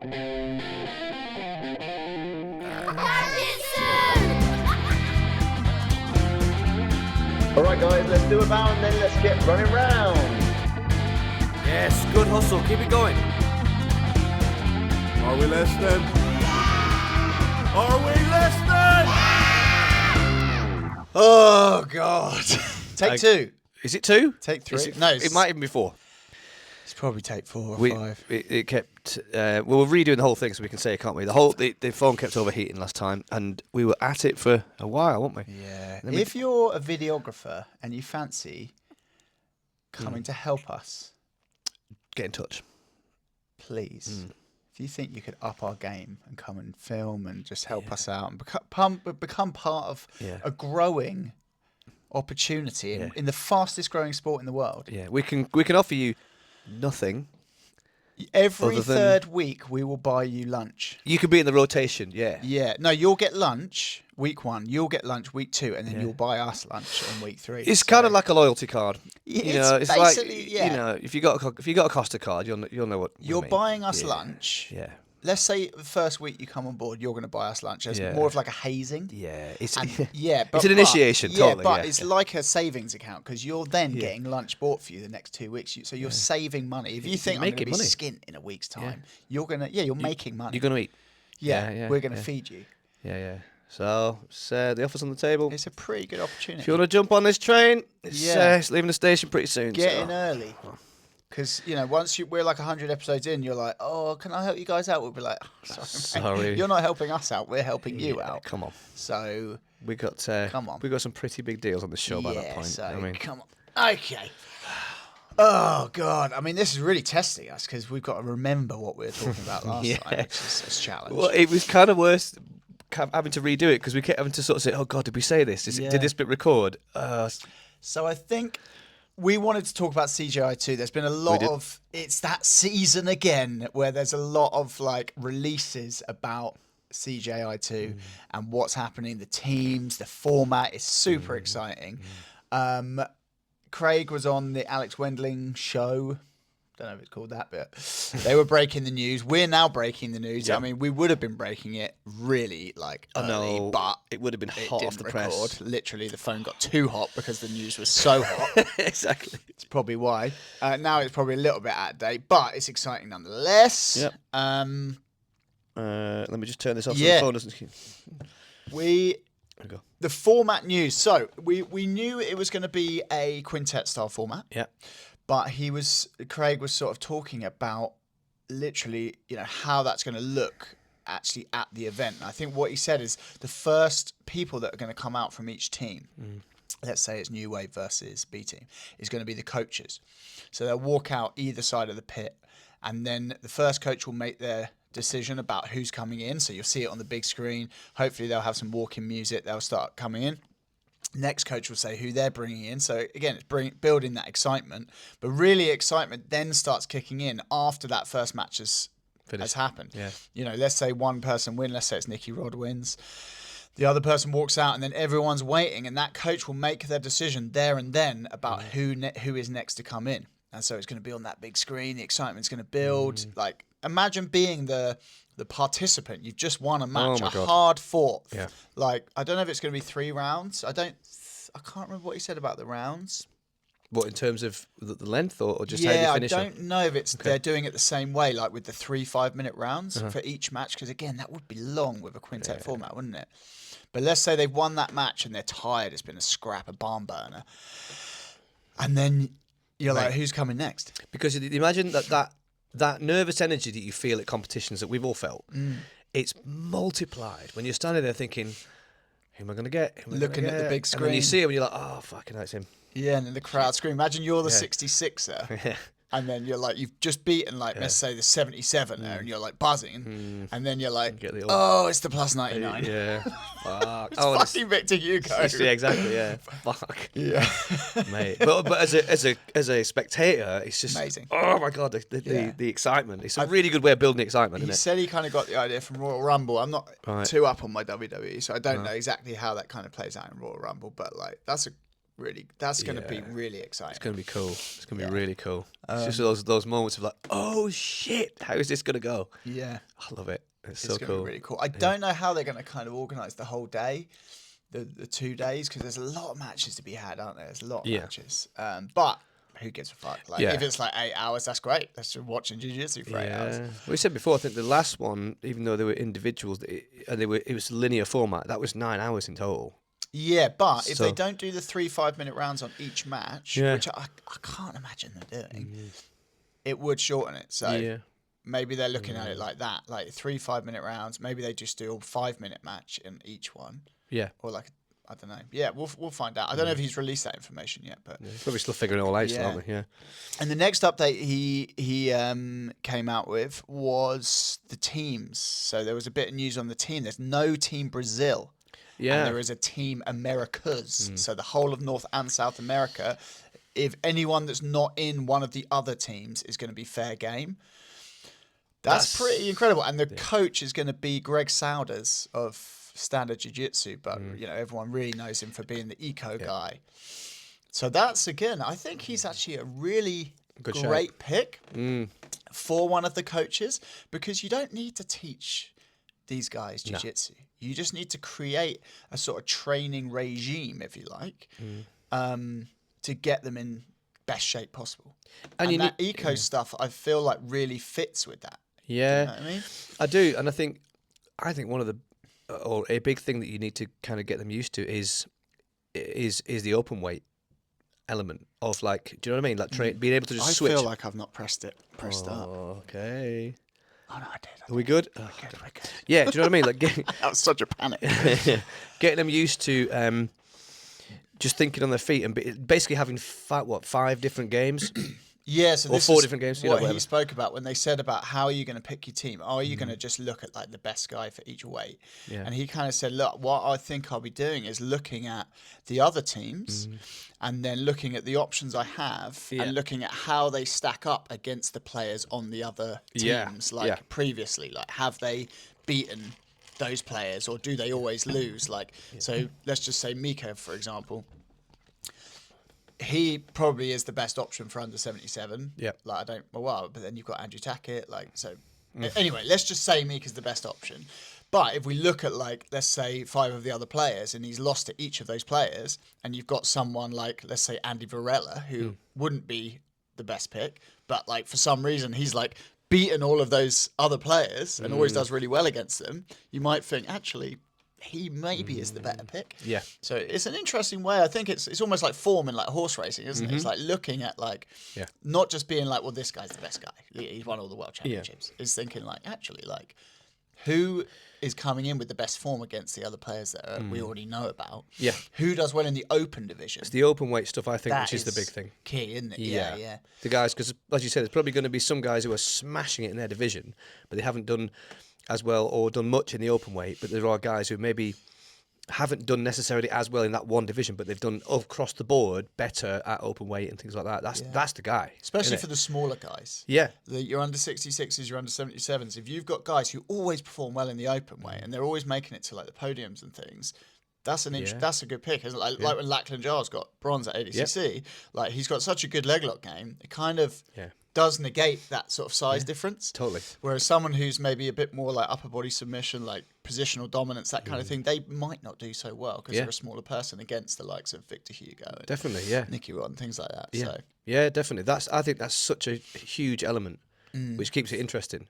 All right, guys, let's do a bow and then let's get running round. Yes, good hustle. Keep it going. Are we listening? Are we listening? Oh, God. Take two. Is it 2? Take 3. No, it might even be 4. It's probably take 4 or 5. It kept. We're redoing the whole thing, so we can say it, can't we? The phone kept overheating last time, and we were at it for a while, weren't we? Yeah. If you're a videographer and you fancy coming to help us, get in touch, please. If you think you could up our game and come and film and just help us out and become part of a growing opportunity in the fastest growing sport in the world. Yeah, we can offer you nothing. Every third week we will buy you lunch. You could be in the rotation, Yeah. No, you'll get lunch week 1, you'll get lunch week 2, and then you'll buy us lunch on week 3. It's kind of like a loyalty card. It's basically, like, if you got a Costa card, you'll know what you're buying us lunch. Yeah. Let's say the first week you come on board, you're going to buy us lunch. It's more of like a hazing. Yeah, it's it's an initiation. Totally, but it's like a savings account because you're then getting lunch bought for you the next 2 weeks. So you're saving money. If you think I'm going to be skint in a week's time, you're making money. You're going to eat. We're going to feed you. Yeah. So the offer's on the table. It's a pretty good opportunity. If you want to jump on this train, it's leaving the station pretty soon. Get in early. Because, once we're like 100 episodes in, you're like, oh, can I help you guys out? We'll be like, oh, sorry. You're not helping us out. We're helping you out. Come on. So, we got some pretty big deals on the show by that point. So, come on. Okay. Oh, God. I mean, this is really testing us because we've got to remember what we were talking about last time, which is a challenge. Well, it was kind of worse having to redo it because we kept having to sort of say, oh, God, did we say this? Did this bit record? So I think we wanted to talk about CJI too. There's been a lot of, it's that season again where there's a lot of like releases about CJI 2 and what's happening, the teams, the format is super exciting. Craig was on the Alex Wendling show. Don't know if it's called that, but they were breaking the news. We're now breaking the news. I mean, we would have been breaking it really early, but it would have been hot off the press. Literally, the phone got too hot because the news was so hot. Exactly. It's probably why. Now it's probably a little bit out of date, but it's exciting nonetheless. Yep. Let me just turn this off so the phone doesn't. The format news. So we knew it was going to be a quintet style format. Yeah. But Craig was sort of talking about literally, how that's going to look actually at the event. And I think what he said is the first people that are going to come out from each team, let's say it's New Wave versus B Team, is going to be the coaches. So they'll walk out either side of the pit, and then the first coach will make their decision about who's coming in. So you'll see it on the big screen. Hopefully they'll have some walking music. They'll start coming in. Next coach will say who they're bringing in. So again, it's building that excitement. But really, excitement then starts kicking in after that first match has happened. Yeah. Let's say one person wins. Let's say it's Nicky Rod wins. The other person walks out, and then everyone's waiting, and that coach will make their decision there and then about who is next to come in. And so it's going to be on that big screen. The excitement's going to build. Like, imagine being the participant. You've just won a match, hard fought. Yeah. Like, I don't know if it's going to be 3 rounds. I can't remember what he said about the rounds. What, in terms of the length or just how you finish I don't know if they're doing it the same way, like with the 3 5-minute rounds for each match. Because again, that would be long with a quintet format, wouldn't it? But let's say they've won that match and they're tired. It's been a scrap, a barn burner. And then you're like, who's coming next? Because imagine that nervous energy that you feel at competitions that we've all felt, it's multiplied when you're standing there thinking, who am I going to get? Looking at the big screen. And then you see him and you're like, oh, fucking hell, it's him. Yeah, and then the crowd scream. Imagine you're the 66er. And then you're like, you've just beaten, let's say, the 77er, and you're like buzzing. And then you're like, it's the plus 99. Yeah. Fuck. It's fucking Victor Hugo. Yeah, exactly, yeah. Fuck. Yeah. Mate. But as a spectator, it's just amazing. Oh my God, the excitement. It's a really good way of building the excitement, isn't it? He said he kind of got the idea from Royal Rumble. I'm not too up on my WWE, so I don't know exactly how that kind of plays out in Royal Rumble, but that's a That's going to be really exciting. It's going to be cool. It's going to be really cool. It's just those moments of like, oh shit, how is this going to go? Yeah. I love it. It's It's so going to cool. be really cool. I don't know how they're going to kind of organise the whole day, the 2 days, because there's a lot of matches to be had, aren't there? There's a lot of matches. But who gives a fuck? Like, if it's like 8 hours, that's great. That's just watching jiu-jitsu for 8 hours. We said before, I think the last one, even though they were individuals, it was linear format. That was 9 hours in total. Yeah, but if they don't do the 3 5-minute rounds on each match, which I can't imagine them doing, it would shorten it. So maybe they're looking at it like that, like 3 5-minute rounds. Maybe they just do a 5-minute match in each one. Yeah. Or like, I don't know. Yeah, we'll find out. I don't know if he's released that information yet, but probably still figuring it all out, aren't they? Yeah. And the next update he came out with was the teams. So there was a bit of news on the team. There's no Team Brazil. Yeah. And there is a Team Americas. So the whole of North and South America. If anyone that's not in one of the other teams is going to be fair game. That's pretty incredible. And the coach is going to be Greg Souders of Standard Jiu-Jitsu, but everyone really knows him for being the eco guy. So that's, again, I think he's actually a really great pick for one of the coaches, because you don't need to teach these guys jiu-jitsu. You just need to create a sort of training regime, if you like, to get them in best shape possible. And that eco stuff, I feel like really fits with that. Yeah, you know what I mean? I do, and I think one of the or a big thing that you need to kind of get them used to is the open weight element of, like, do you know what I mean? Like being able to just switch. I feel like I've not pressed up. Okay. Oh no, I did. Are we good? We're good. Yeah, do you know what I mean? Like that was such a panic. Getting them used to just thinking on their feet and basically having 5 different games. Yeah, so this 4 different games. What he spoke about when they said about how are you going to pick your team? Are you going to just look at like the best guy for each weight? Yeah. And he kind of said, look, what I think I'll be doing is looking at the other teams and then looking at the options I have and looking at how they stack up against the players on the other teams previously. Like, have they beaten those players, or do they always lose? Like, so let's just say Mika, for example. He probably is the best option for under 77. Yeah. Like, but then you've got Andrew Tackett. Like, so anyway, let's just say Mika's the best option. But if we look at, like, let's say 5 of the other players, and he's lost to each of those players, and you've got someone like, let's say Andy Varela, who wouldn't be the best pick, but like for some reason he's like beaten all of those other players and always does really well against them, you might think, actually, he maybe is the better pick. Yeah. So it's an interesting way. I think it's almost like form in like horse racing, isn't it? It's like looking at like, not just being like, well, this guy's the best guy. He's won all the world championships. It's thinking like, actually, like, who is coming in with the best form against the other players that we already know about? Yeah. Who does well in the open division? It's the open weight stuff, I think, which is the big thing. Key, isn't it? Yeah. The guys, because as you said, there's probably going to be some guys who are smashing it in their division, but they haven't done as well or done much in the open weight. But there are guys who maybe haven't done necessarily as well in that one division, but they've done across the board better at open weight and things like that. That's the guy. Especially for the smaller guys. Yeah. Your under 66s, your under 77s. If you've got guys who always perform well in the open weight and they're always making it to like the podiums and things, that's a good pick. Isn't it? Like when Lachlan Giles got bronze at ADCC, like he's got such a good leg lock game, it kind of does negate that sort of size difference. Totally. Whereas someone who's maybe a bit more like upper body submission, like positional dominance, that kind of thing, they might not do so well because they're a smaller person against the likes of Victor Hugo and Nicky Rod and things like that. Yeah, definitely. I think that's such a huge element, which keeps it interesting,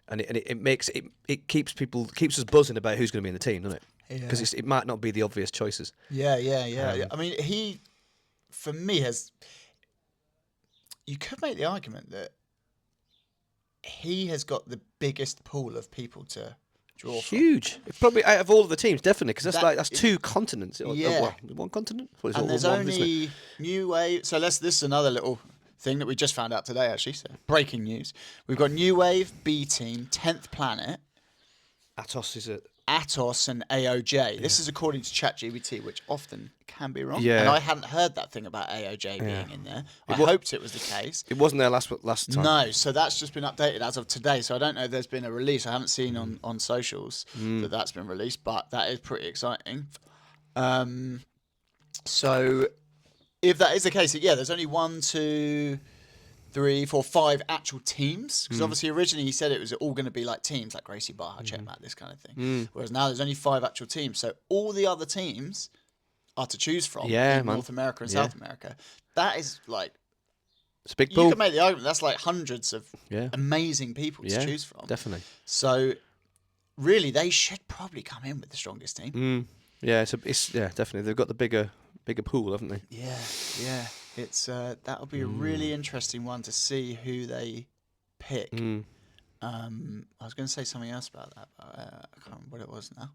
and it keeps us buzzing about who's going to be in the team, doesn't it? Because it might not be the obvious choices. Yeah. I mean, he, for me, you could make the argument that he has got the biggest pool of people to draw from. Huge. Probably out of all of the teams, definitely, because that's 2 continents. Yeah. One continent? And there's only New Wave. So this is another little thing that we just found out today, actually. So breaking news. We've got New Wave, B Team, 10th Planet. Atos and AOJ. This is according to ChatGPT, which often can be wrong. Yeah. And I hadn't heard that thing about AOJ being in there. I hoped it was the case. It wasn't there last time. No, so that's just been updated as of today. So I don't know if there's been a release. I haven't seen on socials that that's been released, but that is pretty exciting. So if that is the case, yeah, there's only 1, 2, 3, 4, 5 actual teams. Because obviously originally he said it was all going to be like teams, like Gracie Barra, Checkmat, this kind of thing. Whereas now there's only 5 actual teams. So all the other teams are to choose from in North America and South America. That is like... It's a big pool. You can make the argument that's like hundreds of amazing people to choose from. Definitely. So really, they should probably come in with the strongest team. Yeah, it's definitely. They've got the bigger pool, haven't they? Yeah. It's that'll be a really interesting one to see who they pick. I was going to say something else about that, but I can't remember what it was now.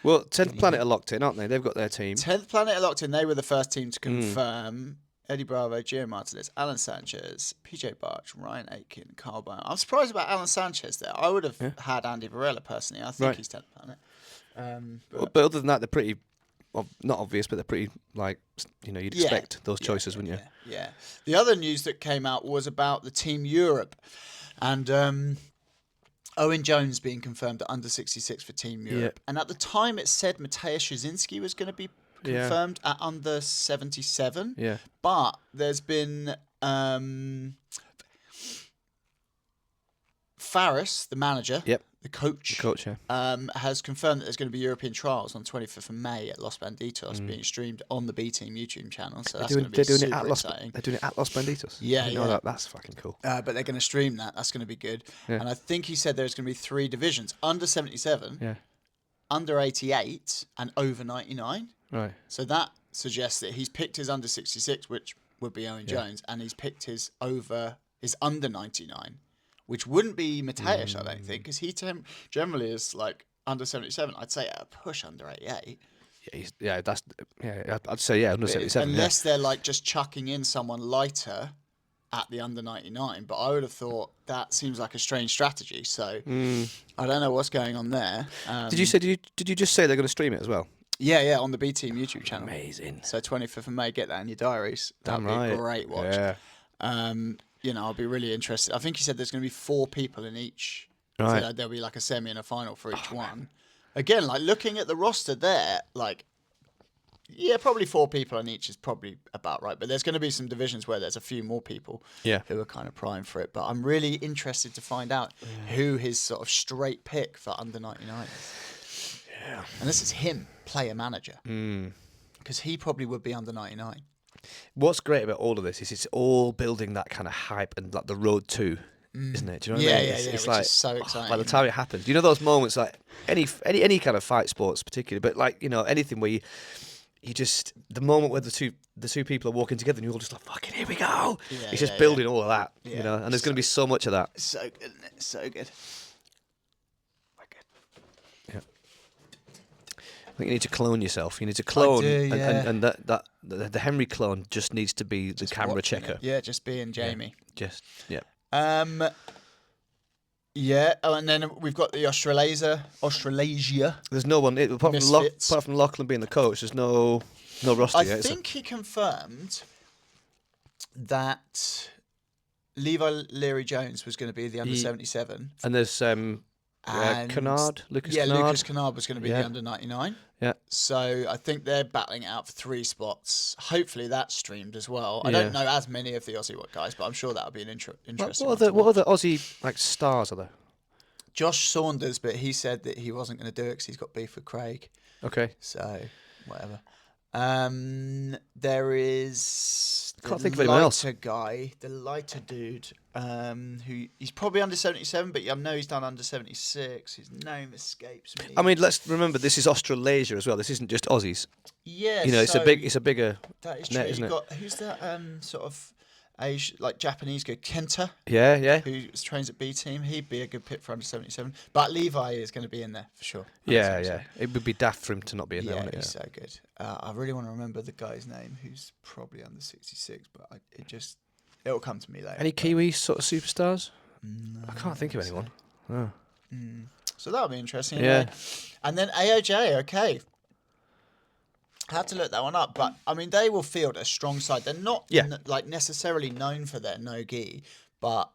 Well, 10th Planet are locked in, aren't they? They've got their team. 10th Planet are locked in. They were the first team to confirm. Eddie Bravo, Gio Martinez, Alan Sanchez, PJ Barch, Ryan Aitken, Carl Byrne. I'm surprised about Alan Sanchez there. I would have had Andy Varela personally. I think he's 10th Planet. But other than that, they're pretty, not obvious, but they're pretty, like, you'd expect those choices, wouldn't you? Yeah. The other news that came out was about the Team Europe. And Owen Jones being confirmed at under 66 for Team Europe. And at the time it said Mateusz Szyzinski was going to be confirmed at under 77. Yeah. But there's been Faris, the manager, the coach, has confirmed that there's going to be European trials on 25th of May at Los Banditos, being streamed on the B Team YouTube channel. So that's going to be super exciting. They're doing it at Los Banditos. Yeah, that's fucking cool. But they're going to stream that. That's going to be good. Yeah. And I think he said there's going to be 3 divisions: under 77, under 88, and over 99. Right. So that suggests that he's picked his under 66, which would be Owen Jones, and he's picked his under 99, which wouldn't be Mateusz, I don't think, because he generally is like under 77. I'd say a push under 88. I'd say under 77. Unless they're like just chucking in someone lighter at the under 99, but I would have thought that seems like a strange strategy. So I don't know what's going on there. Did you just say they're going to stream it as well? Yeah, on the B Team YouTube channel. Amazing. So 25th of May, get that in your diaries. That'd be a great watch. Yeah. I'll be really interested. I think he said there's going to be 4 people in each. Right. So there'll be like a semi and a final for each one. Again, like looking at the roster there, like, probably 4 people in each is probably about right. But there's going to be some divisions where there's a few more people who are kind of primed for it. But I'm really interested to find out who his sort of straight pick for under 99 is. Yeah. And this is him, player manager. Because he probably would be under 99. What's great about all of this is it's all building that kind of hype and like the road to, isn't it? Do you know what I mean? It's like, is so exciting. By the time it happens, those moments, like any kind of fight sports particularly, but like, anything where you just, the moment where the two people are walking together and you're all just like, fucking here we go. It's just building all of that, and there's going to be so much of that. So good, isn't it? So good. I think you need to clone yourself. You need to clone, and the Henry clone just needs to be the camera checker. Yeah, just being Jamie. Oh, and then we've got the Australasia. There's no one apart from Lachlan being the coach. There's no roster yet. I think he confirmed that Levi Leary Jones was going to be the under 77, and there's Lucas Kennard was going to be the under 99. Yeah. So I think they're battling it out for 3 spots. Hopefully that's streamed as well. I don't know as many of the Aussie guys, but I'm sure that'll be an interesting what other Aussie like stars are there? Josh Saunders, but he said that he wasn't going to do it because he's got beef with Craig. Okay. So whatever. There is can't think of anyone else. The lighter dude, who he's probably under 77, but I know he's done under 76. His name escapes me. I mean, let's remember this is Australasia as well. This isn't just Aussies. Yeah, it's a bigger. That is true. Net, isn't it? Who's that sort of Asian, like Japanese guy, Kenta? Yeah. Who trains at B Team? He'd be a good pick for under 77. But Levi is going to be in there for sure. Yeah. It would be daft for him to not be in there. Yeah, he's so good. I really want to remember the guy's name, who's probably under 66, but it'll come to me later. Any Kiwi sort of superstars? No, I can't think of anyone. Oh. So that'll be interesting. Yeah. And then AOJ, okay. I had to look that one up, but I mean they will field a strong side. They're not necessarily known for their no-gi, but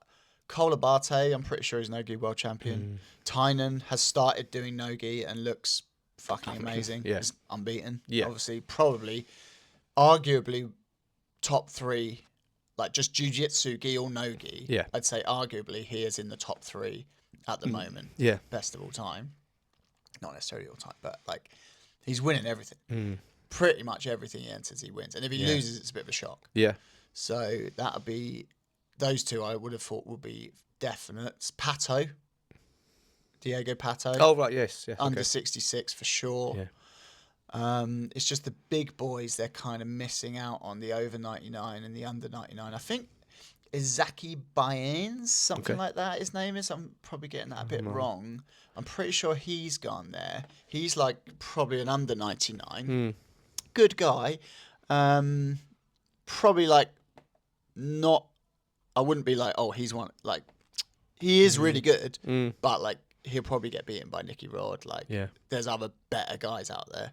Cole Abate, I'm pretty sure he's no-gi world champion. Tynan has started doing no-gi and looks fucking amazing. Yeah. He's unbeaten. Yeah. Obviously, probably, arguably top 3, like just jiu-jitsu, gi or no gi. Yeah. I'd say arguably he is in the top 3 at the moment. Yeah. Best of all time. Not necessarily all time, but like he's winning everything. Pretty much everything he enters, he wins. And if he loses, it's a bit of a shock. Yeah. So that would be those 2. I would have thought would be definite. Pato, Diego Pato. Oh right, yes, yeah. Under okay. 66 for sure. Yeah. It's just the big boys they're kind of missing out on, the over 99 and the under 99. I think Izaki Baines, something like that his name is. I'm probably getting that a bit wrong. I'm pretty sure he's gone there. He's like probably an under 99. Good guy. Probably like not, I wouldn't be like, oh, he's one, like he is really good, but like he'll probably get beaten by Nicky Rod. Like there's other better guys out there.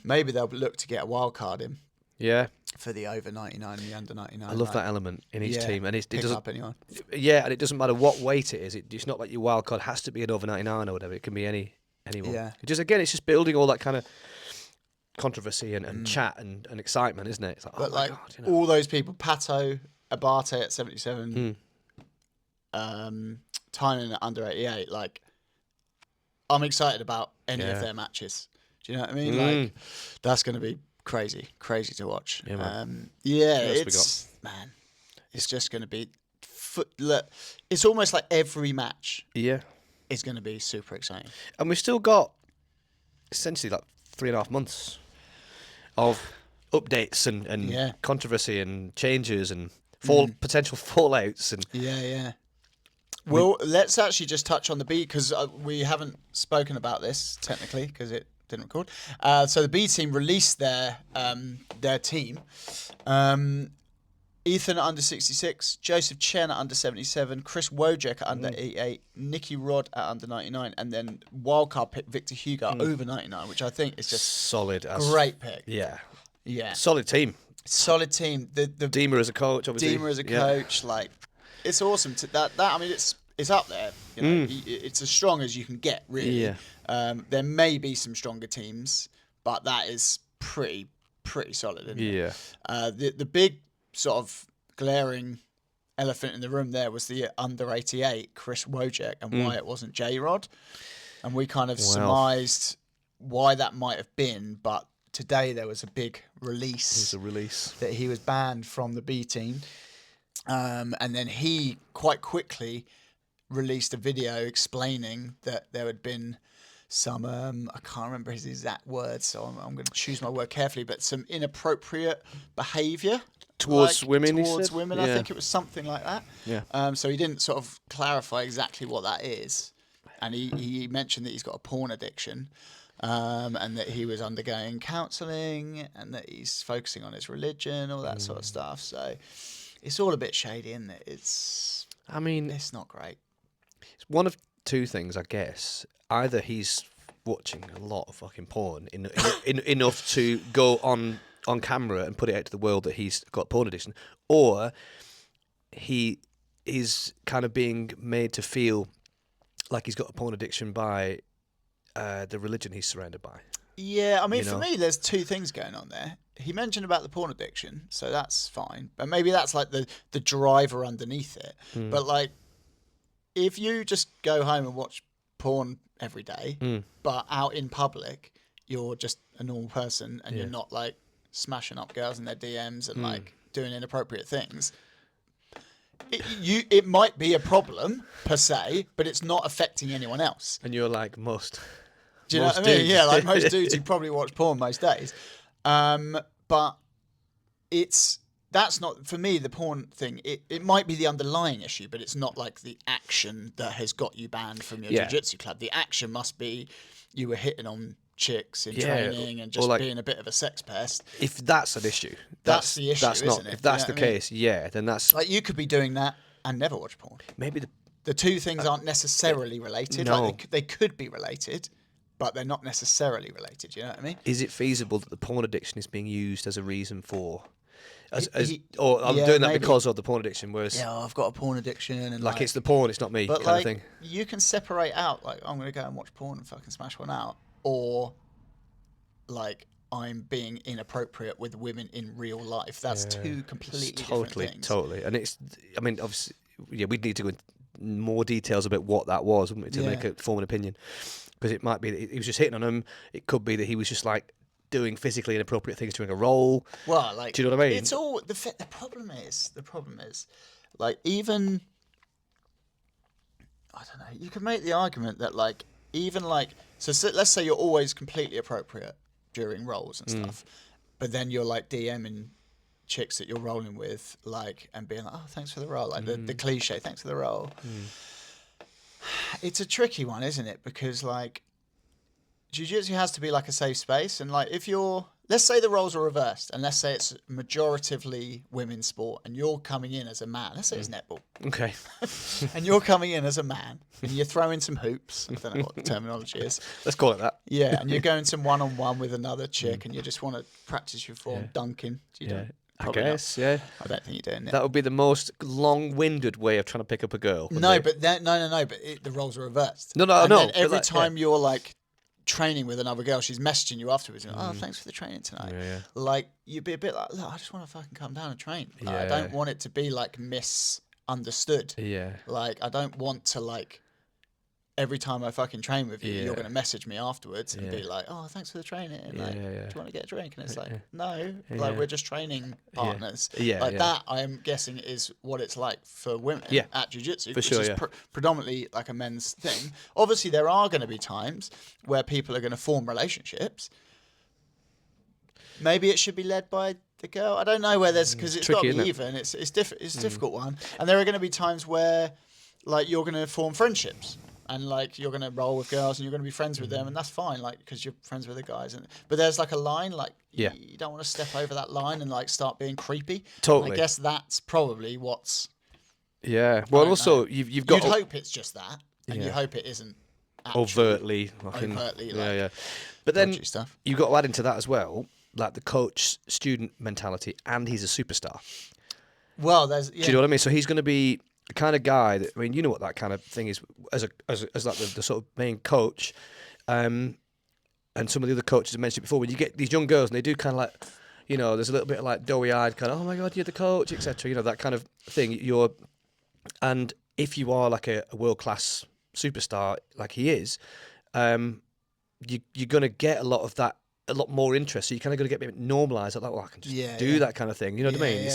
Maybe they'll look to get a wild card in. Yeah. For the over 99 and the under 99. I love that element in each team, and it doesn't up anyone. Yeah, and it doesn't matter what weight it is. It's not like your wild card has to be an over 99 or whatever. It can be anyone. Yeah. It's just building all that kind of controversy and chat and excitement, isn't it? It's like, But oh like my God, all those people, Pato, Abate at 77, Tynan at under 88. Like I'm excited about any of their matches. Do you know what I mean? Like that's going to be crazy to watch. Yeah, man. It's man, it's just going to be. Look, it's almost like every match. Yeah, is going to be super exciting. And we've still got essentially like 3.5 months of updates and controversy and changes and potential fallouts and Well, let's actually just touch on the B because we haven't spoken about this technically because it didn't record. So the B team released their team. Ethan at under 66, Joseph Chen at under 77, Chris Wojcik at under 88, Nicky Rod at under 99, and then wildcard pick Victor Hugo over 99, which I think is just solid. Great pick. Yeah. Yeah. Solid team. Solid team. The Deemer as a coach, obviously. Deemer as a coach, like it's awesome. That I mean, it's up there. You know, it's as strong as you can get, really. Yeah. There may be some stronger teams, but that is pretty solid. Isn't it? Yeah. The big sort of glaring elephant in the room there was the under 88 Chris Wojcik and why it wasn't J-Rod, and we kind of surmised why that might have been, but today there was a big release. That he was banned from the B team, and then he quite quickly released a video explaining that there had been some I can't remember his exact words, so I'm going to choose my word carefully, but some inappropriate behaviour towards women. I think it was something like that. Yeah. So he didn't sort of clarify exactly what that is, and he mentioned that he's got a porn addiction, and that he was undergoing counselling, and that he's focusing on his religion, all that sort of stuff. So it's all a bit shady, isn't it? It's not great. It's one of two things, I guess. Either he's watching a lot of fucking porn enough to go on camera and put it out to the world that he's got porn addiction, or he is kind of being made to feel like he's got a porn addiction by the religion he's surrounded by. Yeah, I mean, for me, there's two things going on there. He mentioned about the porn addiction, so that's fine. But maybe that's like the driver underneath it. But like, if you just go home and watch porn every day, but out in public, you're just a normal person and you're not like smashing up girls in their DMs and like doing inappropriate things. It might be a problem per se, but it's not affecting anyone else. And you're like most. Do you know what I mean? Yeah, like most dudes who probably watch porn most days. But that's not, for me, the porn thing, it might be the underlying issue, but it's not like the action that has got you banned from your jiu-jitsu club. The action must be you were hitting on chicks in training and just like, being a bit of a sex pest. If that's an issue, that's the issue, isn't it? If that's the case, then that's... Like, you could be doing that and never watch porn. Maybe the two things aren't necessarily related. No. Like, they could be related, but they're not necessarily related. You know what I mean? Is it feasible that the porn addiction is being used as a reason for... or I'm doing that maybe because of the porn addiction, whereas... Yeah, I've got a porn addiction. And like it's the porn, it's not me, but kind of thing. You can separate out, like, I'm going to go and watch porn and fucking smash one out. Or, like, I'm being inappropriate with women in real life. That's two completely different things. Totally. And it's, I mean, obviously, yeah, we'd need to go into more details about what that was, wouldn't we, to form an opinion. Because it might be that he was just hitting on him. It could be that he was just like doing physically inappropriate things during a role. Well, like, do you know what I mean? It's all the problem is, like, even I don't know. You could make the argument that, like, even like, so let's say you're always completely appropriate during roles and stuff, but then you're like DMing chicks that you're rolling with, like, and being like, oh, thanks for the role, like the cliche, thanks for the role. It's a tricky one, isn't it? Because, like, jiu-jitsu has to be like a safe space, and like, if you're, let's say the roles are reversed, and let's say it's majoritively women's sport, and you're coming in as a man. Let's say it's netball. Okay. And you're coming in as a man, and you're throwing some hoops. I don't know what the terminology is. Let's call it that. Yeah, and you're going some one-on-one with another chick, and you just want to practice your form dunking. Do you do? I guess, yeah. I don't think you're doing it. That would be the most long-winded way of trying to pick up a girl. No, but the roles are reversed. No, and no. Then every time you're like training with another girl, she's messaging you afterwards. And, oh, thanks for the training tonight. Yeah. Like, you'd be a bit like, look, I just want to fucking come down and train. Like, I don't want it to be like misunderstood. Yeah. Like, I don't want to, like, every time I fucking train with you, you're going to message me afterwards and be like, oh, thanks for the training. And like, do you want to get a drink? And it's like, no, like, we're just training partners. That, I'm guessing, is what it's like for women at jiu-jitsu, which is predominantly like a men's thing. Obviously, there are going to be times where people are going to form relationships. Maybe it should be led by the girl. I don't know where there's, because it's got to be even. It's a difficult one. And there are going to be times where, like, you're going to form friendships. And, like, you're going to roll with girls and you're going to be friends with them, and that's fine, like, because you're friends with the guys. But there's, like, a line, like, you don't want to step over that line and, like, start being creepy. Totally. And I guess that's probably what's... Yeah. Well, also, you've got... You'd hope it's just that, and you hope it isn't overtly. Like, But then stuff. you've got to add into that as well, like, the coach-student mentality, and he's a superstar. Well, there's... Do you know what I mean? So he's going to be... the kind of guy that, I mean, you know what that kind of thing is as like the sort of main coach, and some of the other coaches have mentioned it before. When you get these young girls and they do kind of like, you know, there's a little bit of like doughy-eyed kind of, oh my god, you're the coach, etc. You know, that kind of thing. And if you are like a world-class superstar like he is, you're going to get a lot of that, a lot more interest. So you're kind of going to get normalised. Like, well, I can just do that kind of thing. You know what I mean?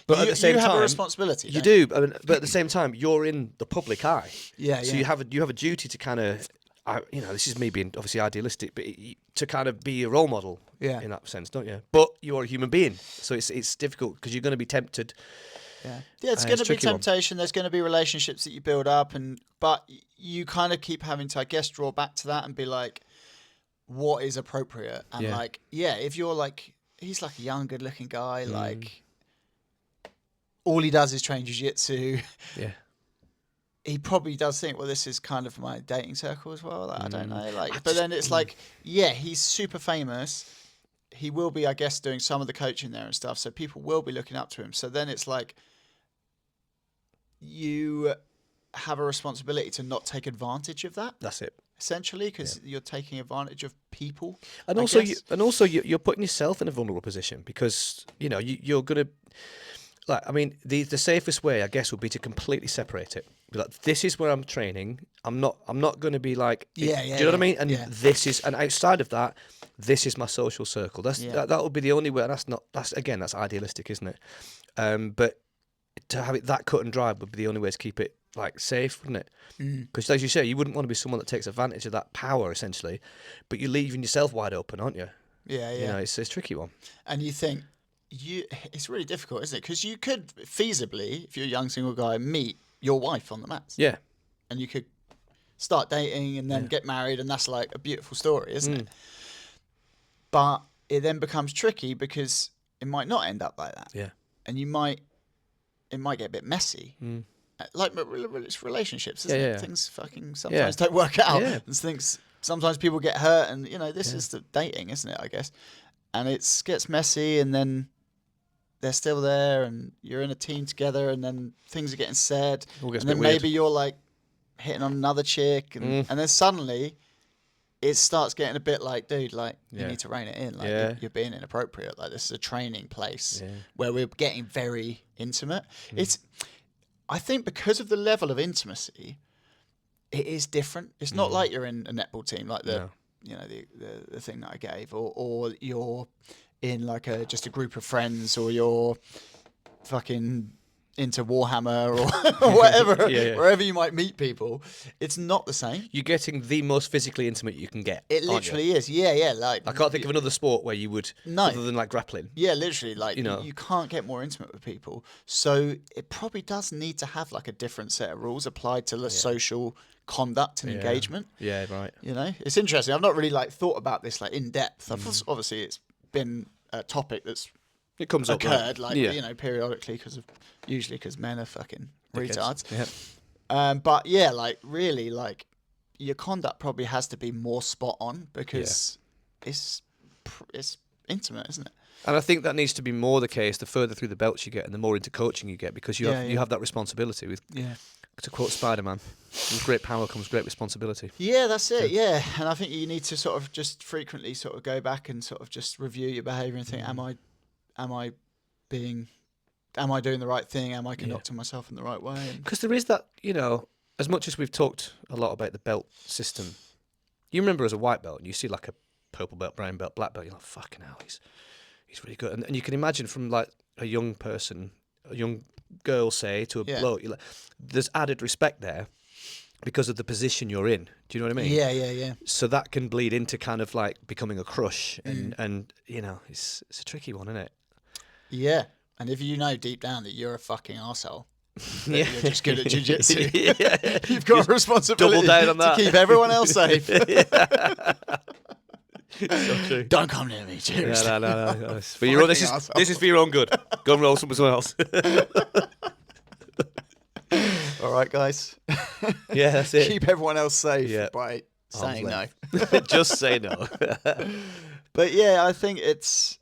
But at the same time, you have a responsibility. You do, but at the same time, you're in the public eye. So you have a duty to kind of, you know, this is me being obviously idealistic, but to kind of be a role model. In that sense, don't you? But you're a human being, so it's difficult because you're going to be tempted. It's going to be temptation. There's going to be relationships that you build up, but you kind of keep having to, I guess, draw back to that and be like, what is appropriate? And like, if you're like, he's like a young, good-looking guy, like. All he does is train jiu-jitsu. He probably does think, well, this is kind of my dating circle as well. Like, I don't know. Like, but then it's like, he's super famous. He will be, I guess, doing some of the coaching there and stuff. So people will be looking up to him. So then it's like, you have a responsibility to not take advantage of that. That's it. Essentially, because you're taking advantage of people. And also, you're putting yourself in a vulnerable position because, you know, you're going to... Like, I mean, the safest way, I guess, would be to completely separate it. Be like, this is where I'm training. I'm not going to be like, do you know what I mean? And this is, and outside of that, this is my social circle. That would be the only way. And that's idealistic, isn't it? But to have it that cut and dry would be the only way to keep it like safe, wouldn't it? Because as you say, you wouldn't want to be someone that takes advantage of that power, essentially. But you're leaving yourself wide open, aren't you? You know, it's a tricky one. And you think. It's really difficult, isn't it? Because you could feasibly, if you're a young single guy, meet your wife on the mats. And you could start dating and then get married, and that's like a beautiful story, isn't it? But it then becomes tricky because it might not end up like that. And it might get a bit messy. Like relationships, isn't it? Things fucking sometimes don't work out. And sometimes people get hurt, and, you know, this is the dating, isn't it, I guess? And it gets messy, and then they're still there, and you're in a team together, and then things are getting said, and then maybe you're like hitting on another chick, and then suddenly it starts getting a bit like, dude, like you Yeah. need to rein it in. Like Yeah. you're being inappropriate. Like this is a training place Yeah. where we're getting very intimate. I think because of the level of intimacy, it is different. It's not like you're in a netball team, like the the thing that I gave, or you're in like just a group of friends, or you're fucking into Warhammer or whatever, wherever you might meet people. It's not the same. You're getting the most physically intimate you can get. It literally is. Yeah. Like I can't think of another sport where you would, other than like grappling. Yeah, literally, like know. you can't get more intimate with people. So it probably does need to have like a different set of rules applied to the social conduct and engagement. Yeah, right. You know, it's interesting. I've not really like thought about this like in depth. Obviously, it's been a topic that's It comes up. occurred Right? like you know periodically usually because men are fucking retards. Yeah. But yeah, like really, like your conduct probably has to be more spot on because it's intimate, isn't it? And I think that needs to be more the case the further through the belts you get and the more into coaching you get, because you have that responsibility. With to quote Spider-Man, with great power comes great responsibility. Yeah, that's it. Yeah, and I think you need to sort of just frequently sort of go back and sort of just review your behaviour and think, am I doing the right thing? Am I conducting myself in the right way? Because there is that, you know, as much as we've talked a lot about the belt system, you remember as a white belt and you see like a purple belt, brown belt, black belt, you're like, fucking hell, he's really good. And you can imagine from like a young person, a young girl, say, to a bloke, you're like, there's added respect there because of the position you're in. Do you know what I mean? Yeah. So that can bleed into kind of like becoming a crush, and you know, it's a tricky one, isn't it? Yeah, and if you know deep down that you're a fucking arsehole, you're just good at jiu-jitsu, you've got a responsibility double down on that. to keep everyone else safe. So true. Don't come near me, cheers. No. It's for your own, this is for your own good. Go and roll somewhere else. All right, guys. Yeah, that's it. Keep everyone else safe by saying no. Just say no. But yeah, I think it's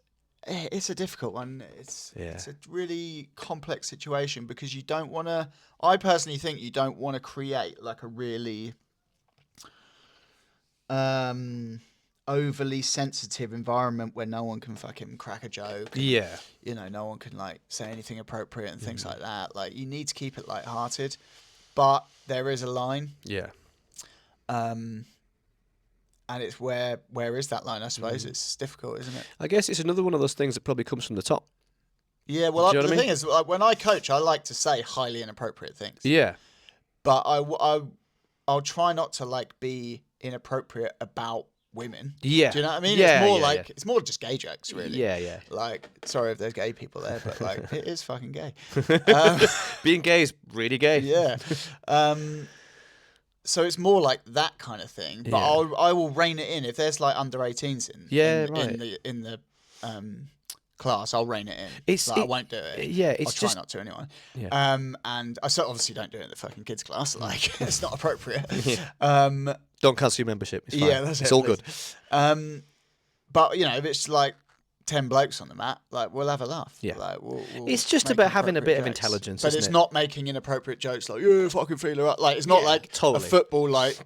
a difficult one. It's a really complex situation because you don't want to. I personally think you don't want to create like a really overly sensitive environment where no one can fucking crack a joke. And, you know, no one can like say anything appropriate and things like that. Like you need to keep it lighthearted, but there is a line. Yeah. And it's where is that line? I suppose it's difficult, isn't it? I guess it's another one of those things that probably comes from the top. Yeah, well, Do you know the what I mean? thing is, like, when I coach, I like to say highly inappropriate things. Yeah. But I'll try not to like be inappropriate about women. Yeah. Do you know what I mean? Yeah, it's more yeah, like it's more just gay jokes, really. Yeah. Like, sorry if there's gay people there, but like it is fucking gay. Being gay is really gay. Yeah. So it's more like that kind of thing. But I will rein it in if there's like under 18s in the class. I'll rein it in. I won't do it. Yeah, I'll try not to anyway. Yeah. And I obviously don't do it in the fucking kids class. Like it's not appropriate. Don't cancel your membership. It's fine. Yeah, that's it's it, all please. good. But you know, if it's like 10 blokes on the mat, like we'll have a laugh. Yeah. Like, we'll It's just make about having a bit of inappropriate jokes. intelligence, But isn't it's it? not making inappropriate jokes like, yeah, fucking feel her up. Like it's not like totally. a football like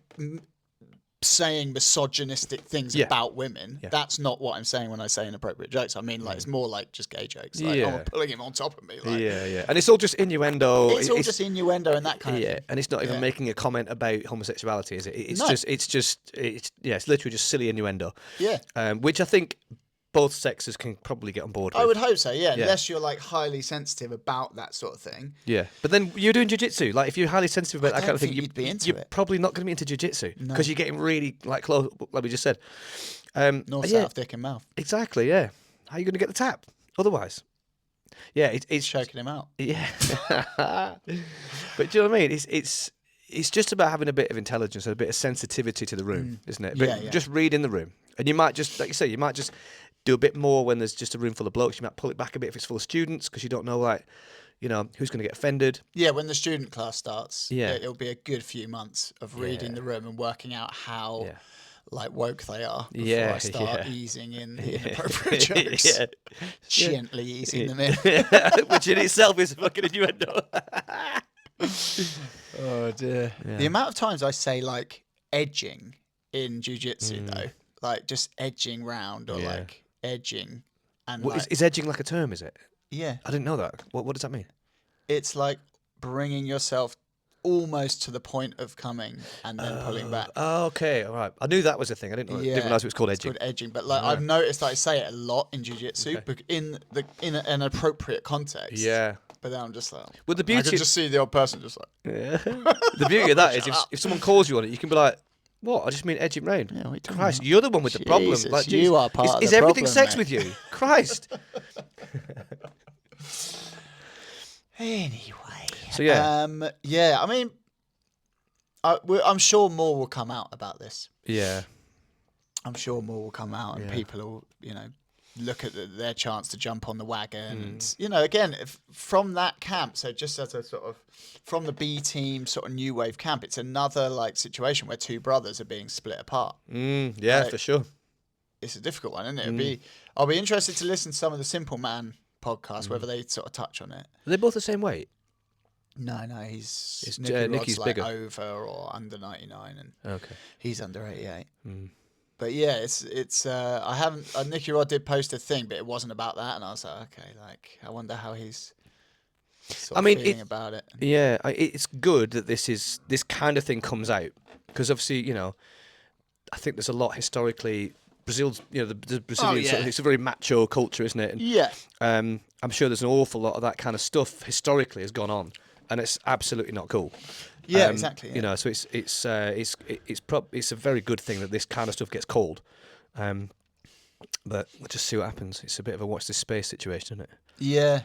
saying misogynistic things about women. Yeah. That's not what I'm saying when I say inappropriate jokes. I mean like it's more like just gay jokes. Like I'm pulling him on top of me. Like, Yeah. And it's all just innuendo. It's all just innuendo and that kind of thing. And it's not even making a comment about homosexuality, is it? It's literally just silly innuendo. Yeah. Which I think both sexes can probably get on board with. I would hope so, yeah. Unless you're like highly sensitive about that sort of thing. Yeah. But then you're doing jiu-jitsu. Like if you're highly sensitive about that kind of thing, you'd be into you're it. probably not going to be into jiu-jitsu because you're getting really like close, like we just said. North, south, dick and mouth. Exactly, yeah. How are you going to get the tap otherwise? Yeah, it's choking him out. Yeah. But do you know what I mean? It's just about having a bit of intelligence and a bit of sensitivity to the room, isn't it? But just reading the room. And you might just, like you say, you might just do a bit more when there's just a room full of blokes. You might pull it back a bit if it's full of students because you don't know, like, you know, who's going to get offended. Yeah, when the student class starts, it'll be a good few months of reading the room and working out how like woke they are before I start easing in the inappropriate jokes. Gently easing them in. Which in itself is fucking innuendo. Oh dear. Yeah. The amount of times I say like edging in jiu-jitsu though, like just edging round or like edging, and What, like, is edging like a term? Is it? yeah, I didn't know that. What does that mean? it's like bringing yourself almost to the point of coming and then pulling back. Oh, okay, all right. I knew that was a thing. I didn't realize it was called edging. It's called edging, but like I've noticed that I say it a lot in jiu-jitsu in an appropriate context. Yeah. But then I'm just like, Well, the I beauty can just see the old person just like, the beauty of that is if someone calls you on it, you can be like, "What? I just mean edging round." Yeah, what are you talking Christ, about? you're the one with the problem. Jesus, Like, you are part of is the everything problem, sex mate. with you? Christ. anyway. So yeah, I mean, I'm sure more will come out about this. yeah, I'm sure more will come out, and people will, look at their chance to jump on the wagon. And, again, from that camp, so just as a sort of, from the B team sort of new wave camp, it's another like situation where two brothers are being split apart. yeah, Like, for sure. It's a difficult one, isn't it? I'll be interested to listen to some of the Simple Man podcasts, whether they sort of touch on it. Are they both the same weight? No, he's It's, Nicky Rod's Nicky's like bigger. over or under 99, and Okay. he's under 88. But yeah, it's I haven't. Nicky Rod did post a thing, but it wasn't about that, and I was like, okay, like I wonder how he's sort of feeling about it. Yeah, it's good that this kind of thing comes out, because obviously, I think there's a lot historically. Brazil's, the Brazilian sort of, it's a very macho culture, isn't it? And, Yeah. I'm sure there's an awful lot of that kind of stuff historically has gone on, and it's absolutely not cool. Yeah, exactly. Yeah. So it's a very good thing that this kind of stuff gets called. But we'll just see what happens. It's a bit of a watch this space situation, isn't it? Yeah.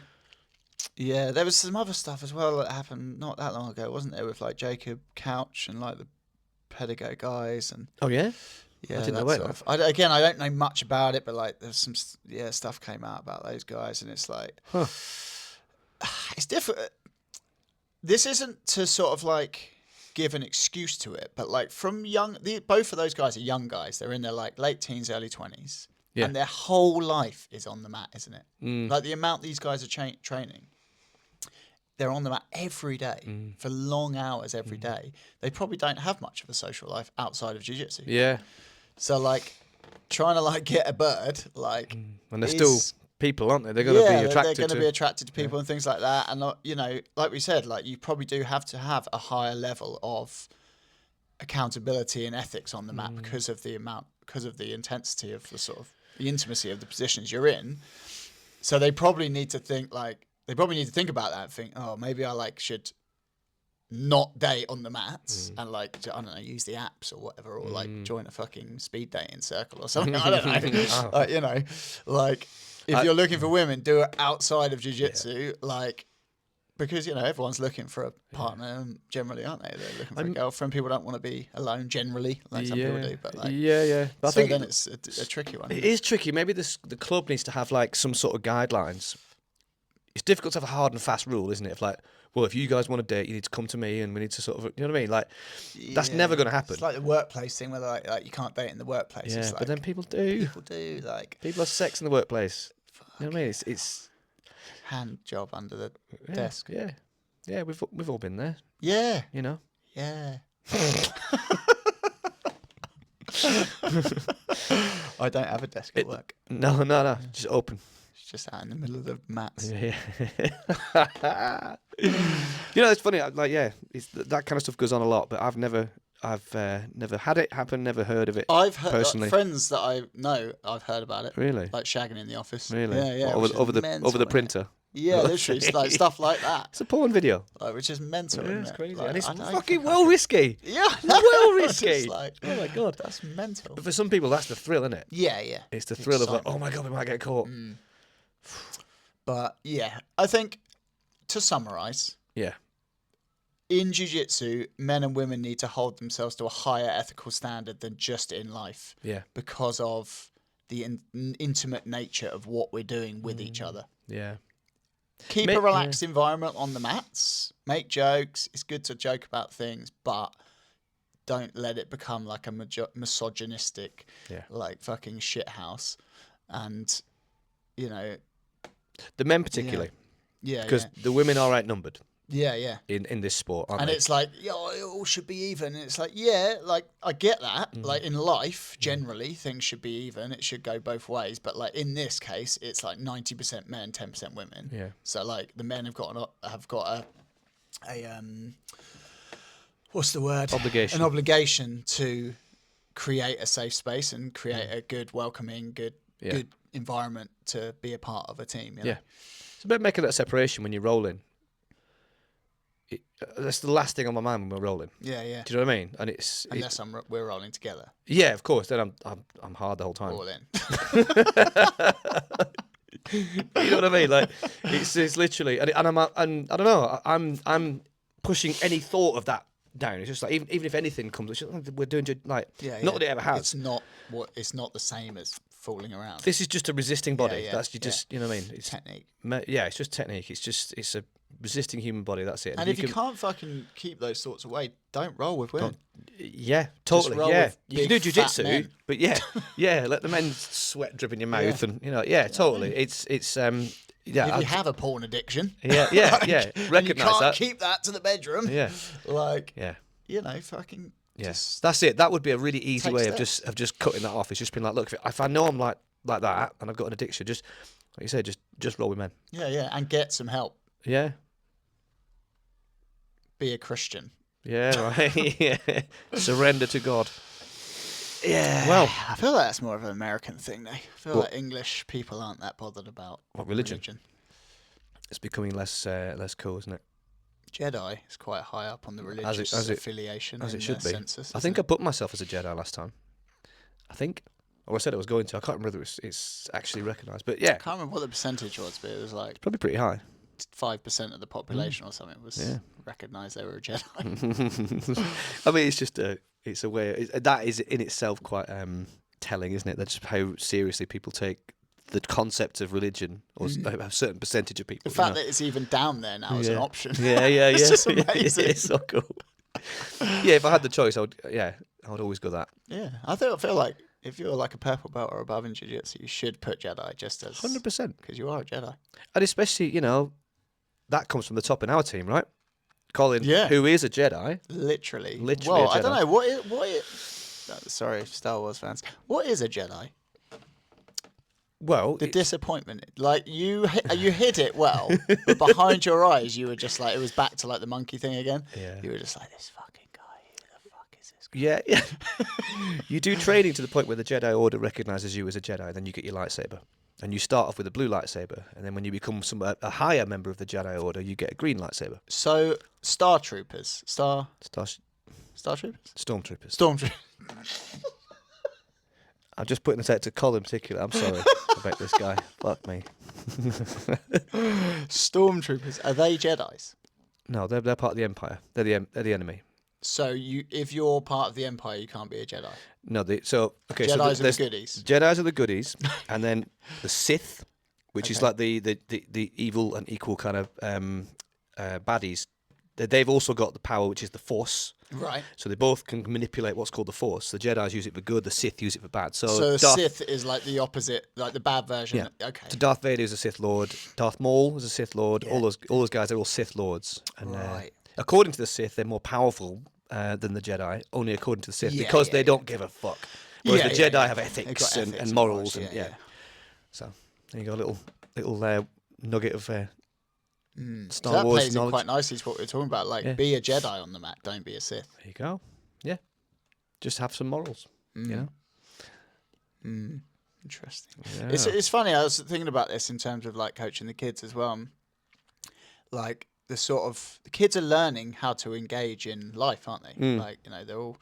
Yeah, there was some other stuff as well that happened not that long ago, wasn't there? With like Jacob Couch and like the Pedigo guys and. Oh yeah. Yeah, I didn't know that about sort of, I don't know much about it, but like there's some stuff came out about those guys, and it's like it's different. This isn't to sort of like give an excuse to it, but like from both of those guys are young guys. They're in their like late teens, early 20s, and their whole life is on the mat, isn't it? Like the amount these guys are training. They're on the mat every day for long hours every day. They probably don't have much of a social life outside of jiu-jitsu. Yeah. So like trying to like get a bird, like, and they're still people, aren't they? They're going to be attracted. They're going to be attracted to people and things like that. And like we said, like you probably do have to have a higher level of accountability and ethics on the mat because of the intensity of the sort of the intimacy of the positions you're in. So they probably need to think about that and think, oh, maybe I like should not date on the mats and like, I don't know, use the apps or whatever, or like join a fucking speed dating circle or something. I don't know. Like if you're looking for women, do it outside of jiu-jitsu, like, because, everyone's looking for a partner generally, aren't they? They're looking for a girlfriend. People don't want to be alone generally, like some people do, but like, But I so think then it's a tricky one. It is tricky. Maybe the club needs to have like some sort of guidelines. It's difficult to have a hard and fast rule, isn't it? If like, well, if you guys want to date, you need to come to me, and we need to sort of, you know what I mean? Like, that's never going to happen. It's like the workplace thing, where like you can't date in the workplace. Yeah, it's but like, then people do. People do, like, People have sex in the workplace. You know what I mean? It's hand job under the desk. Yeah. We've all been there. Yeah. You know. Yeah. I don't have a desk at work. No, just open. It's just out in the middle of the mats. Yeah. It's funny. Like, that kind of stuff goes on a lot, but I've never had it happen. Never heard of it. I've heard personally. Friends that I know. I've heard about it. Really? Like shagging in the office. Really? Yeah. What, over the printer. Yeah, literally, it's like stuff like that. It's a porn video. Like, which is mental. Yeah, isn't it's it? crazy, Like, and it's I don't fucking think well risky. Yeah, Well risky. It's like, oh my god, that's mental. But for some people, that's the thrill, isn't it? Yeah. It's the thrill of like, oh my god, we might get caught. But yeah, I think to summarise, in jiu-jitsu, men and women need to hold themselves to a higher ethical standard than just in life. Yeah. Because of the intimate nature of what we're doing with each other. Yeah. Keep a relaxed environment on the mats. Make jokes. It's good to joke about things, but don't let it become like a misogynistic, like fucking shit house. And, the men particularly. Yeah. Because the women are outnumbered. Yeah. in this sport, aren't And they? it's like, it all should be even. And it's like, like I get that. Like in life, generally things should be even. It should go both ways. But like in this case, it's like 90% men, 10% women. Yeah. So like the men have got a what's the word? Obligation. An obligation to create a safe space and create a good, welcoming, good environment to be a part of a team. You know? Yeah. It's about making that separation when you're rolling. That's the last thing on my mind when we're rolling. Yeah. Do you know what I mean? And Unless we're rolling together. Yeah, of course. Then I'm hard the whole time. All in. You know what I mean? Like it's literally, and I don't know. I'm pushing any thought of that down. It's just like even if anything comes, it's just, we're doing like not that it ever has. It's not the same as fooling around. This is just a resisting body. Yeah, That's just you know what I mean. It's technique. Yeah, it's just technique. It's a resisting human body. That's it. And if you can't fucking keep those thoughts away, don't roll with women. Yeah, totally. roll Yeah, with you can big, do fat jiujitsu, men. but let the men sweat drip in your mouth, and totally. It's If you have a porn addiction, yeah, and you recognise can't that. keep that to the bedroom. Yeah, Fucking. yes, that's it. That would be a really easy take way steps. of just cutting that off. It's just been like, look, if I know I'm like that, and I've got an addiction, just like you said, just roll with men. Yeah, and get some help. Yeah. Be a Christian. Yeah, right. Yeah. Surrender to God. Yeah. Well, I feel like that's more of an American thing, though. I feel like English people aren't that bothered about religion. It's becoming less cool, isn't it? Jedi is quite high up on the religious affiliation as in it should the be. census. I think I booked myself as a Jedi last time. I think, or I said I was going to. I can't remember whether it's actually recognised, but yeah, I can't remember what the percentage was, but it was like probably pretty high. 5% of the population or something was recognised they were a Jedi. I mean, it's just it's a way that is in itself quite telling, isn't it? That's just how seriously people take the concept of religion, or a certain percentage of people. The fact that it's even down there now as an option. Yeah. It's just amazing. It's so cool. Yeah, if I had the choice, I would always go that. Yeah, I feel like if you're like a purple belt or above in jiu-jitsu, you should put Jedi just as 100%. because you are a Jedi. And especially, that comes from the top in our team, right? Colin, Yeah. who is a Jedi. Literally. Literally Well, a I don't Jedi. know what is. Sorry, Star Wars fans. What is a Jedi? Well, The disappointment. Like you hid it well, but behind your eyes, you were just like it was back to like the monkey thing again. Yeah. You were just like this fucking guy. Who the fuck is this guy? yeah. You do training to the point where the Jedi Order recognises you as a Jedi, then you get your lightsaber. And you start off with a blue lightsaber, and then when you become a higher member of the Jedi Order, you get a green lightsaber. So Star Troopers, Star Troopers, Stormtroopers. Stormtroopers. I'm just putting this out to Colin in particular. I'm sorry about this guy. Fuck me. Stormtroopers. Are they Jedis? No, they're part of the Empire. They're the enemy. So if you're part of the Empire, you can't be a Jedi. No, Jedis are the goodies. Jedis are the goodies, and then the Sith, which is like the evil and equal kind of baddies. They've also got the power, which is the Force. Right. So they both can manipulate what's called the Force. The Jedis use it for good, the Sith use it for bad. So the Sith is like the opposite, like the bad version. Yeah. Okay. So Darth Vader is a Sith Lord. Darth Maul is a Sith Lord. Yeah. All those guys are all Sith Lords. And, Right. according to the Sith, they're more powerful than the Jedi. Only according to the Sith, Yeah, because yeah, they yeah. don't give a fuck. Whereas the Jedi have They've ethics, got ethics and morals, and yeah. So there you go, a little nugget of So Star that Wars plays in knowledge. quite nicely to what we're talking about. Like, Yeah. be a Jedi on the mat, don't be a Sith. There you go. Yeah, just have some morals. You know. Interesting. Yeah. It's funny. I was thinking about this in terms of like coaching the kids as well. Like the kids are learning how to engage in life, aren't they? Like they're all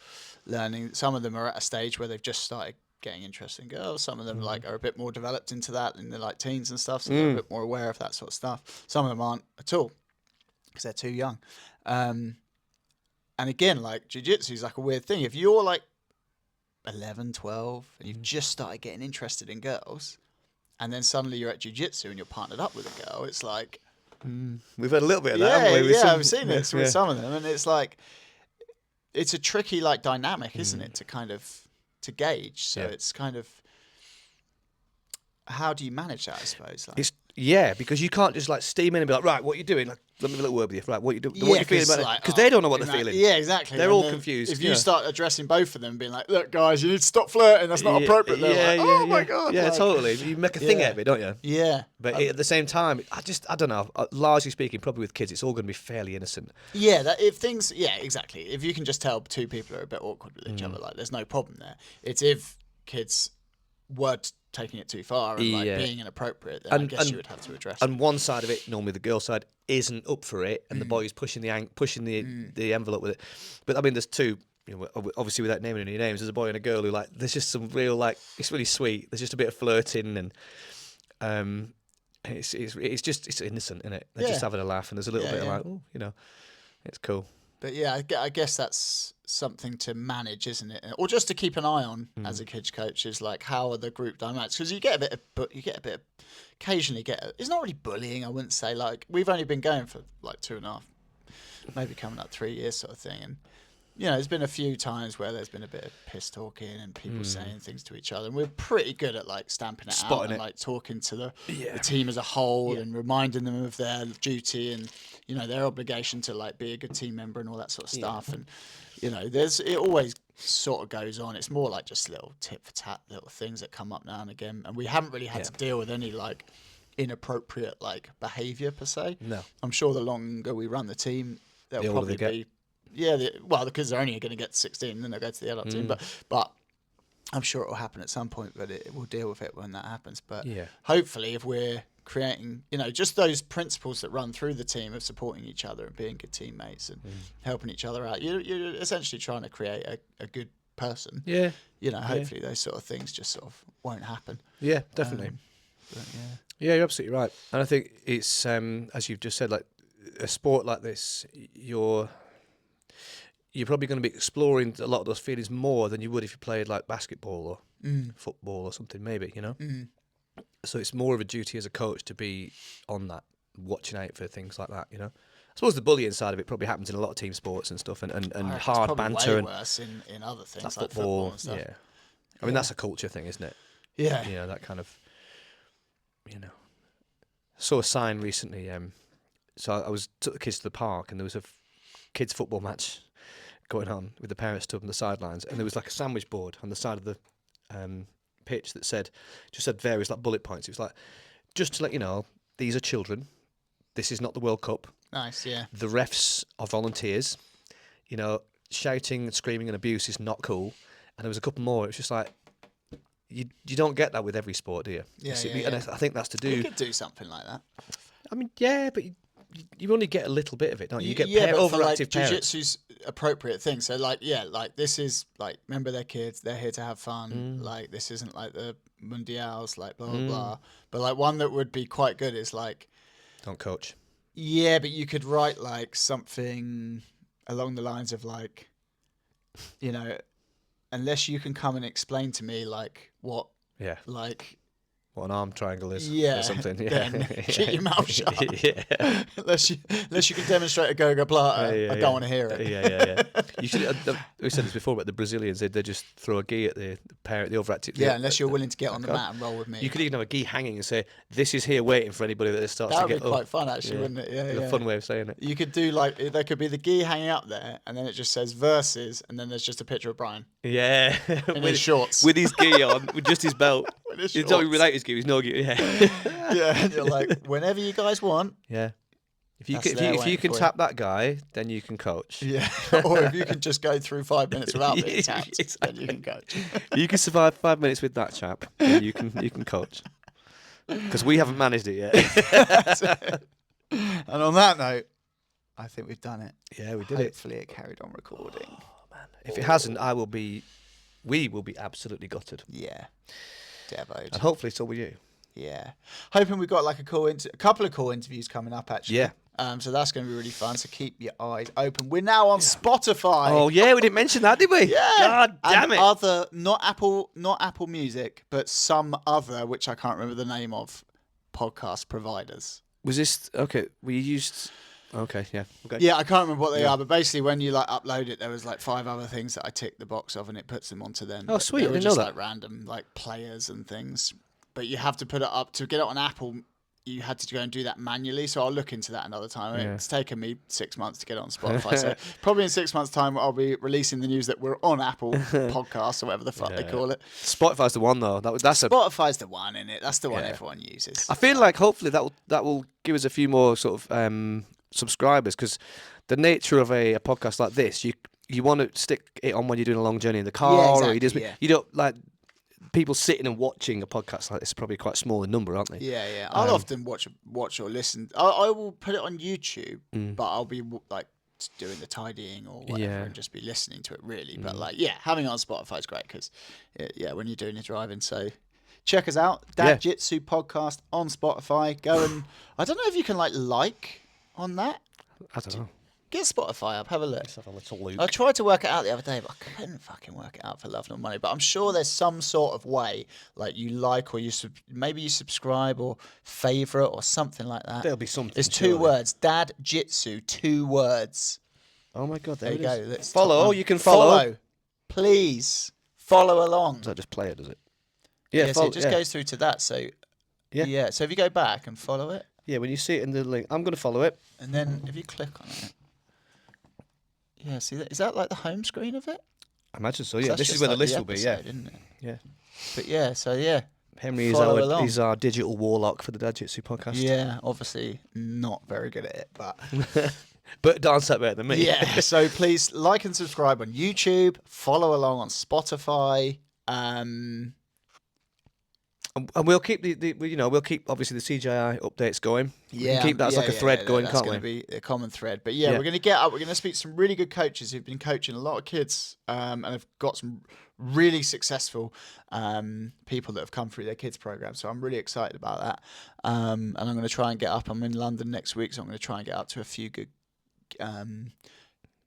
learning. Some of them are at a stage where they've just started getting interested in girls. Some of them like are a bit more developed into that in the like teens and stuff, so they're a bit more aware of that sort of stuff. Some of them aren't at all because they're too young. And again, like jiu-jitsu is like a weird thing. If you're like 11, 12 and you've just started getting interested in girls, and then suddenly you're at jiu-jitsu and you're partnered up with a girl, it's like We've had a little bit of that, haven't we? With I've seen it with yeah. some of them, and it's like it's a tricky like dynamic, isn't it, to gauge. So Yeah. it's kind of how do you manage that? I suppose. Like, Yeah, because you can't just like steam in and be like, right, what are you doing? Like, let me have a little word with you. Right, what you doing? Yeah, What you feeling 'cause, about it? like, Because they don't know what they're exactly. feeling. Yeah, exactly. They're And all then confused. If you start addressing both of them, being like, "Look, guys, you need to stop flirting. That's not appropriate." They're like, "Oh my god!" Yeah, like, totally. You make a thing out of it, don't you? Yeah, But at the same time, I don't know. Largely speaking, probably with kids, it's all going to be fairly innocent. yeah. Exactly. If you can just tell two people are a bit awkward with each other, like there's no problem there. It's if kids were taking it too far and like being inappropriate, then I guess you would have to address it. And one side of it, normally the girl side, isn't up for it, and the boy's pushing the envelope with it. But I mean, there's two. You know, obviously, without naming any names, there's a boy and a girl who like. There's just some real like. It's really sweet. There's just a bit of flirting and it's innocent, isn't it? They're just having a laugh, and there's a little bit of like, oh, you know, it's cool. But yeah, I guess that's something to manage, isn't it? Or just to keep an eye on as a kids coach is like, how are the group dynamics? Because occasionally it's not really bullying, I wouldn't say. Like, we've only been going for like 2.5, maybe coming up 3 years sort of thing. And, you know, there's been a few times where there's been a bit of piss talking and people saying things to each other. And we're pretty good at like stamping it out and like talking to the team as a whole and reminding them of their duty and, you know, their obligation to like be a good team member and all that sort of stuff. And, you know, it always sort of goes on. It's more like just little tit for tat little things that come up now and again. And we haven't really had to deal with any like inappropriate like behaviour per se. No. I'm sure the longer we run the team, there'll The older probably they get. be. Yeah, well, because they're only going to get to 16 and then they'll go to the adult team. But I'm sure it will happen at some point, but we'll deal with it when that happens. But hopefully if we're creating, you know, just those principles that run through the team of supporting each other and being good teammates and helping each other out, you're essentially trying to create a good person. Yeah. You know, hopefully those sort of things just sort of won't happen. Yeah, definitely. Yeah, you're absolutely right. And I think it's, as you've just said, like a sport like this, you're probably going to be exploring a lot of those feelings more than you would if you played like basketball or football or something, maybe, you know? So it's more of a duty as a coach to be on that, watching out for things like that, you know? I suppose the bullying side of it probably happens in a lot of team sports and stuff and hard it's banter. way And worse in other things like like football and stuff. Yeah. I mean, that's a culture thing, isn't it? Yeah. You know, that kind of, you know. I saw a sign recently. So I took the kids to the park and there was a kids' football match going on with the parents stood on the sidelines, and there was like a sandwich board on the side of the pitch that just said various like bullet points. It was like, just to let you know, these are children. This is not the World Cup. Nice, yeah. The refs are volunteers. You know, shouting and screaming and abuse is not cool. And there was a couple more. It was just like, you don't get that with every sport, do you? Yeah, And I think that's to do. You could do something like that. I mean, yeah, but you only get a little bit of it, don't you? You get but for like overactive parents. jiu-jitsu's appropriate thing. So like, like this is like, remember they're kids, they're here to have fun. Like this isn't like the mundials, like blah blah blah. But like one that would be quite good is like, don't coach. Yeah, but you could write like something along the lines of like, you know, unless you can come and explain to me like what, like. What an arm triangle is, or something. Then keep your mouth shut. Yeah. unless you can demonstrate a goga plata, I don't want to hear it. Yeah. You should. We said this before about the Brazilians. They just throw a gi at the parent, the overactive. Yeah, unless you're willing to get on the mat and roll with me. You could even have a gi hanging and say, "This is here waiting for anybody that starts that to get." That would be quite fun, actually, wouldn't it? Yeah, it's a fun way of saying it. You could do like there could be the gi hanging up there, and then it just says versus, and then there's just a picture of Brian. Yeah, in his shorts, with his gi on, with just his belt. He's not even without his gi. He's no gi. Yeah. Yeah, and you're like, whenever you guys want. Yeah. If you can tap that guy, then you can coach. Yeah. Or if you can just go through 5 minutes without being tapped, then you can coach. You can survive 5 minutes with that chap, then you can coach. Because we haven't managed it yet. And on that note, I think we've done it. Yeah, we did Hopefully it carried on recording. Oh, man. If it hasn't, we will be absolutely gutted. Yeah. Devoed. And hopefully so will you. Yeah. Hoping we've got like a couple of cool interviews coming up, actually. Yeah. So that's going to be really fun. So keep your eyes open. We're now on Spotify. Oh yeah, we didn't mention that, did we? Yeah. God damn it. Other, not Apple Music, but some other, which I can't remember the name of, podcast providers. Was this okay? We used. Okay, yeah. Okay. Yeah, I can't remember what they are, but basically when you like upload it, there was like 5 other things that I ticked the box of, and it puts them onto them. Oh, sweet! They I were didn't just know that. like random like players and things, but you have to put it up to get it on Apple you had to go and do that manually. So I'll look into that another time. Yeah. It's taken me 6 months to get on Spotify. So probably in 6 months' time, I'll be releasing the news that we're on Apple Podcasts or whatever the fuck they call it. Spotify's the one though. That's Spotify's the one, isn't it? That's the one everyone uses. I feel like hopefully that will give us a few more sort of subscribers, because the nature of a podcast like this, you want to stick it on when you're doing a long journey in the car, or you don't like. People sitting and watching a podcast like this is probably quite small in number, aren't they? Yeah. I'll often watch or listen. I will put it on YouTube, but I'll be like doing the tidying or whatever and just be listening to it really. But having it on Spotify is great because when you're doing your driving. So check us out, Dad Jitsu Podcast on Spotify. Go and I don't know if you can like on that. I don't know. Get Spotify up, have a look. Let's have a little look. I tried to work it out the other day, but I couldn't fucking work it out for love nor money. But I'm sure there's some sort of way, like you like or maybe you subscribe or favourite or something like that. There'll be something. There's 2 words. Dad Jitsu, 2 words. Oh my god, there you it go. is. Follow. You can follow. Please follow along. Does that just play it? Does it? Yeah. So it just goes through to that. So yeah. So if you go back and follow it. Yeah. When you see it in the link, I'm going to follow it. And then if you click on it. Yeah, see that? Is that like the home screen of it? I imagine so. Yeah, this is where the list will be. Yeah, isn't it? Yeah. But yeah. Henry is our digital warlock for the Dad Jitsu podcast. Yeah, obviously not very good at it, but but dance that better than me. Yeah. So please like and subscribe on YouTube. Follow along on Spotify. And we'll keep we'll keep obviously the CJI updates going. We can keep that as like a thread going, can't we? That's going to be a common thread. But we're going to get up. We're going to speak to some really good coaches who've been coaching a lot of kids and have got some really successful people that have come through their kids program. So I'm really excited about that. And I'm going to try and get up. I'm in London next week, so I'm going to try and get up to a few good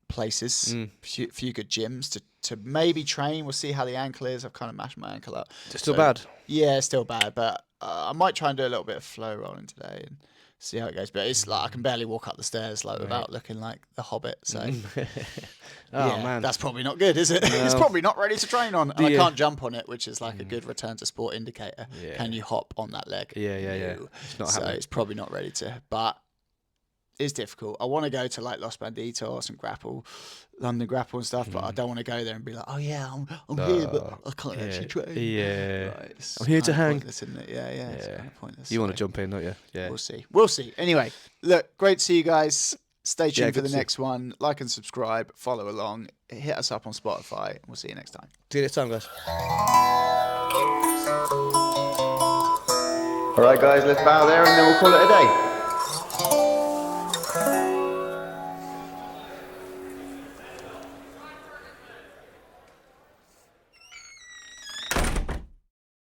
places, few good gyms to maybe train. We'll see how the ankle is. I've kind of mashed my ankle up. It's still bad? Yeah, it's still bad, but I might try and do a little bit of flow rolling today and see how it goes. But it's like I can barely walk up the stairs without looking like the Hobbit. So man, that's probably not good, is it? No. It's probably not ready to train on. And I can't jump on it, which is like a good return to sport indicator. Yeah. Can you hop on that leg? Yeah. No. It's not so happening. it's probably not ready to, but it's difficult. I want to go to like Los Banditos and London Grapple and stuff, but I don't want to go there and be like, oh yeah, I'm here, but I can't actually train. Yeah, right, I'm here to hang. Pointless, isn't it? Yeah. It's kind of pointless. You want to jump in, don't you? Yeah. We'll see. Anyway, look, great to see you guys. Stay tuned for good the next one. Like and subscribe. Follow along. Hit us up on Spotify. And we'll see you next time. See you next time, guys. All right, guys, let's bow there and then we'll call it a day.